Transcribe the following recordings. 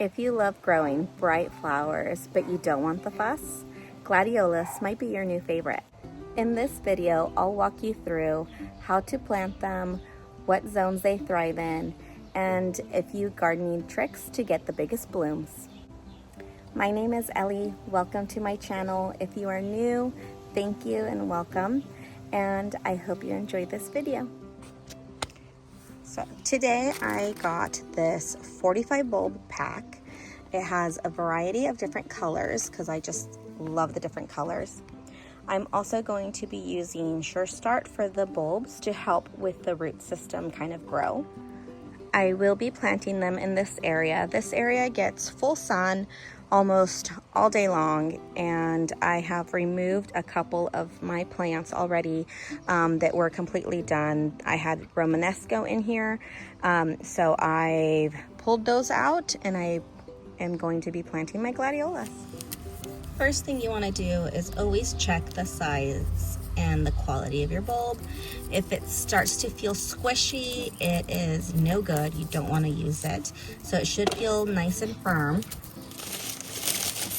If you love growing bright flowers but you don't want the fuss, Gladiolus might be your new favorite. In this video, I'll walk you through how to plant them, what zones they thrive in, and a few gardening tricks to get the biggest blooms. My name is Ellie. Welcome to my channel. If you are new, thank you and welcome, and I hope you enjoyed this video. So today I got this 45 bulb pack. It has a variety of different colors because I just love the different colors. I'm also going to be using Sure Start for the bulbs to help with the root system kind of grow. I will be planting them in this area. This area gets full sun almost all day long, and I have removed a couple of my plants already that were completely done. I had Romanesco in here, so I've pulled those out and I am going to be planting my Gladiolus. First thing you want to do is always check the size and the quality of your bulb. If it starts to feel squishy, it is no good. You don't want to use it. So it should feel nice and firm.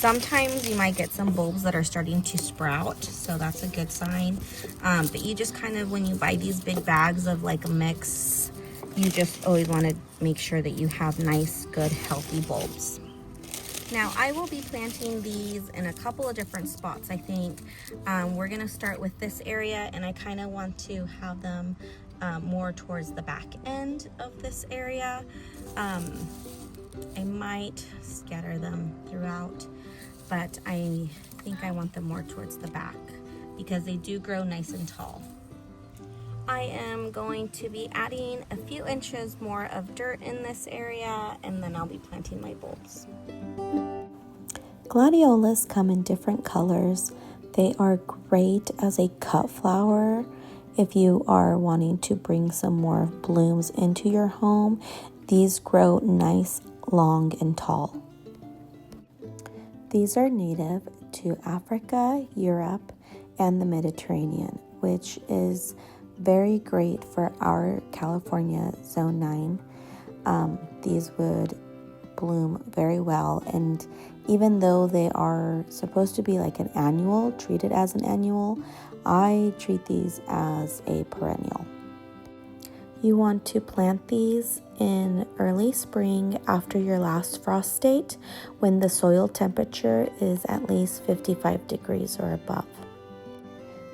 Sometimes you might get some bulbs that are starting to sprout, so that's a good sign. But you just kind of, when you buy these big bags of like a mix, you just always want to make sure that you have nice, good, healthy bulbs. Now, I will be planting these in a couple of different spots, I think. We're gonna start with this area, and I kind of want to have them more towards the back end of this area. I might scatter them throughout, but I think I want them more towards the back because they do grow nice and tall. I am going to be adding a few inches more of dirt in this area, and then I'll be planting my bulbs. Gladiolus come in different colors. They are great as a cut flower if you are wanting to bring some more blooms into your home. These grow nice, long, and tall. These are native to Africa, Europe, and the Mediterranean, which is very great for our California Zone 9. These would bloom very well, and even though they are supposed to be like an annual, treated as an annual, I treat these as a perennial. You want to plant these in early spring after your last frost date when the soil temperature is at least 55 degrees or above.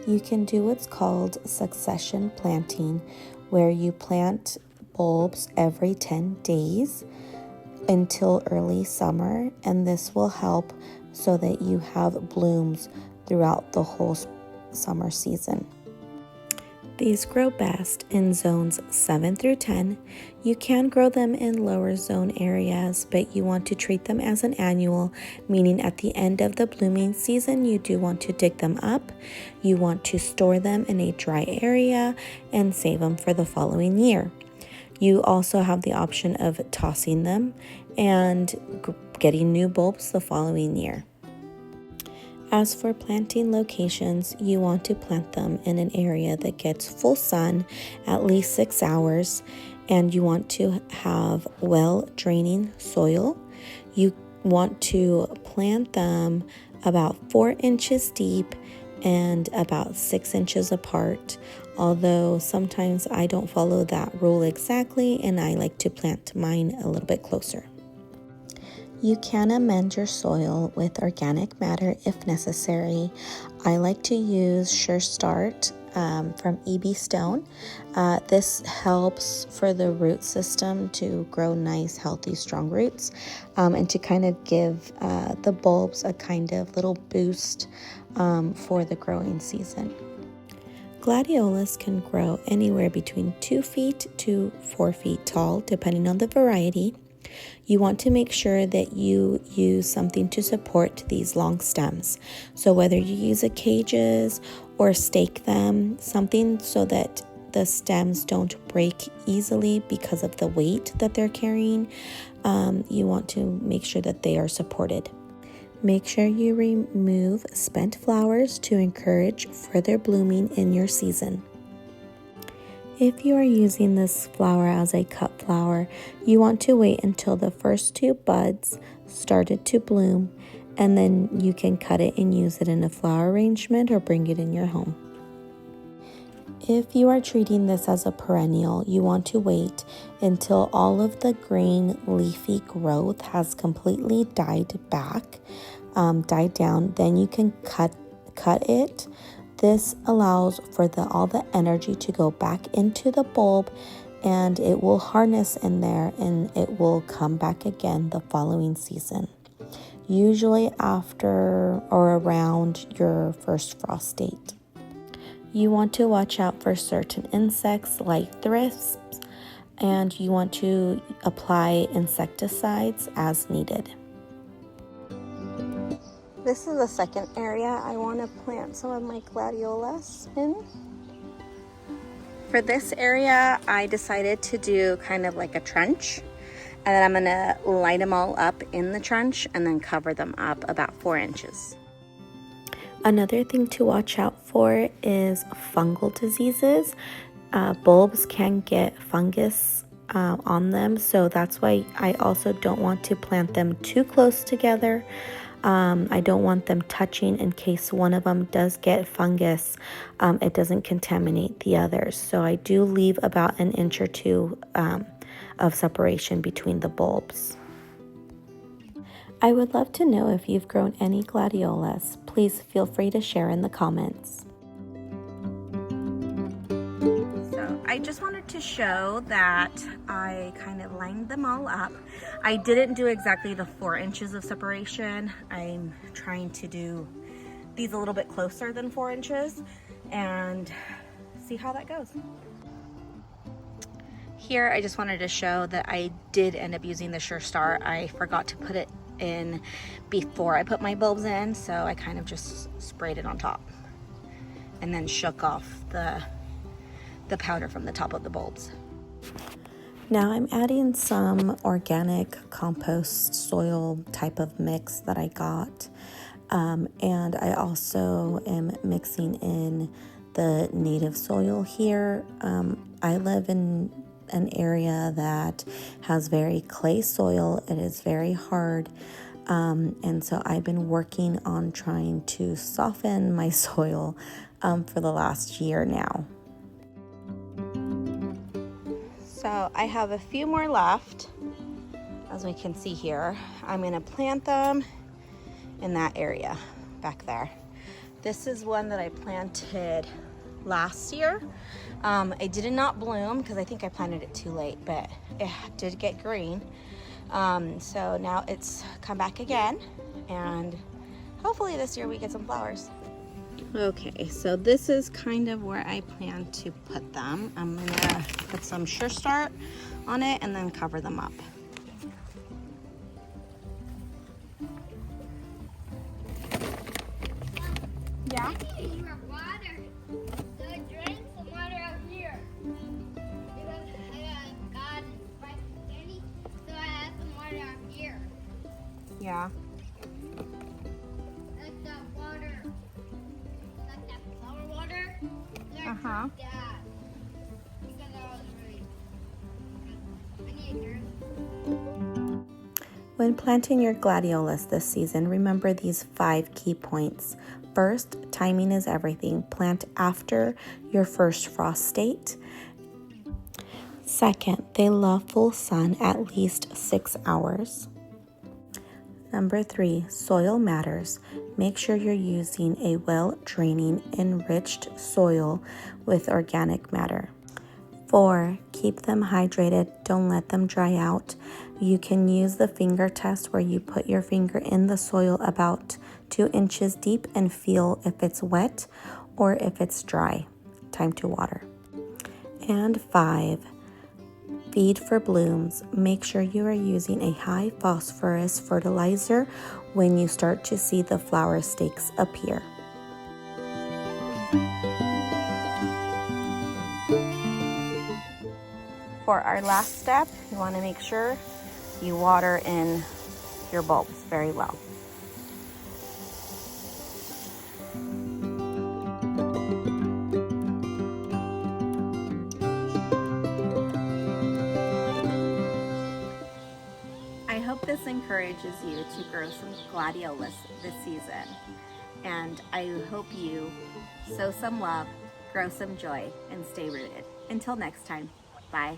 You can do what's called succession planting, where you plant bulbs every 10 days until early summer, and this will help so that you have blooms throughout the whole summer season. These grow best in zones 7 through 10. You can grow them in lower zone areas, but you want to treat them as an annual, meaning at the end of the blooming season, you do want to dig them up. You want to store them in a dry area and save them for the following year. You also have the option of tossing them and getting new bulbs the following year. As for planting locations, you want to plant them in an area that gets full sun at least 6 hours, and you want to have well-draining soil. You want to plant them about 4 inches deep and about 6 inches apart, although sometimes I don't follow that rule exactly, and I like to plant mine a little bit closer. You can amend your soil with organic matter if necessary. I like to use Sure Start from EB Stone. This helps for the root system to grow nice, healthy, strong roots, and to kind of give the bulbs a kind of little boost for the growing season. Gladiolus can grow anywhere between 2 feet to 4 feet tall, depending on the variety. You want to make sure that you use something to support these long stems. So whether you use a cages or stake them, something so that the stems don't break easily because of the weight that they're carrying, you want to make sure that they are supported. Make sure you remove spent flowers to encourage further blooming in your season. If you are using this flower as a cut flower, you want to wait until the first two buds started to bloom, and then you can cut it and use it in a flower arrangement or bring it in your home. If you are treating this as a perennial, you want to wait until all of the green leafy growth has completely died down, then you can cut it. This allows for all the energy to go back into the bulb, and it will harness in there and it will come back again the following season, usually after or around your first frost date. You want to watch out for certain insects like thrips, and you want to apply insecticides as needed. This is the second area I want to plant some of my gladiolus in. For this area, I decided to do kind of like a trench, and then I'm going to line them all up in the trench and then cover them up about 4 inches. Another thing to watch out for is fungal diseases. Bulbs can get fungus on them, so that's why I also don't want to plant them too close together. I don't want them touching in case one of them does get fungus. It doesn't contaminate the others. So I do leave about 1 inch or 2 of separation between the bulbs. I would love to know if you've grown any gladiolus. Please feel free to share in the comments. So I just wanted to show that I kind of lined them all up. I didn't do exactly the 4 inches of separation. I'm trying to do these a little bit closer than 4 inches and see how that goes. Here I just wanted to show that I did end up using the Sure Start. I forgot to put it in before I put my bulbs in, so I kind of just sprayed it on top and then shook off the powder from the top of the bulbs. Now I'm adding some organic compost soil type of mix that I got, and I also am mixing in the native soil here. I live in an area that has very clay soil. It is very hard, and so I've been working on trying to soften my soil for the last year now. So I have a few more left, as we can see here. I'm going to plant them in that area back there. This is one that I planted last year. It did not bloom because I think I planted it too late, but it did get green. So now it's come back again, and hopefully this year we get some flowers. Okay, so this is kind of where I plan to put them. I'm gonna put some Sure Start on it and then cover them up. Yeah? I need more water. So I drank some water out here. Because I got right candy, so I had some water out here. Yeah. Like that water. Like that flower water. Uh-huh. Yeah. Because I was really. I need a drink. When planting your gladiolus this season, remember these 5 key points. First, timing is everything. Plant after your first frost date. Second, they love full sun at least 6 hours. Number 3, soil matters. Make sure you're using a well-draining, enriched soil with organic matter. 4, keep them hydrated. Don't let them dry out. You can use the finger test where you put your finger in the soil about 2 inches deep and feel if it's wet or if it's dry. Time to water. And 5, feed for blooms. Make sure you are using a high phosphorus fertilizer when you start to see the flower stakes appear. For our last step, you want to make sure you water in your bulbs very well. hope this encourages you to grow some gladiolus this season. And I hope you sow some love, grow some joy, and stay rooted. Until next time, bye.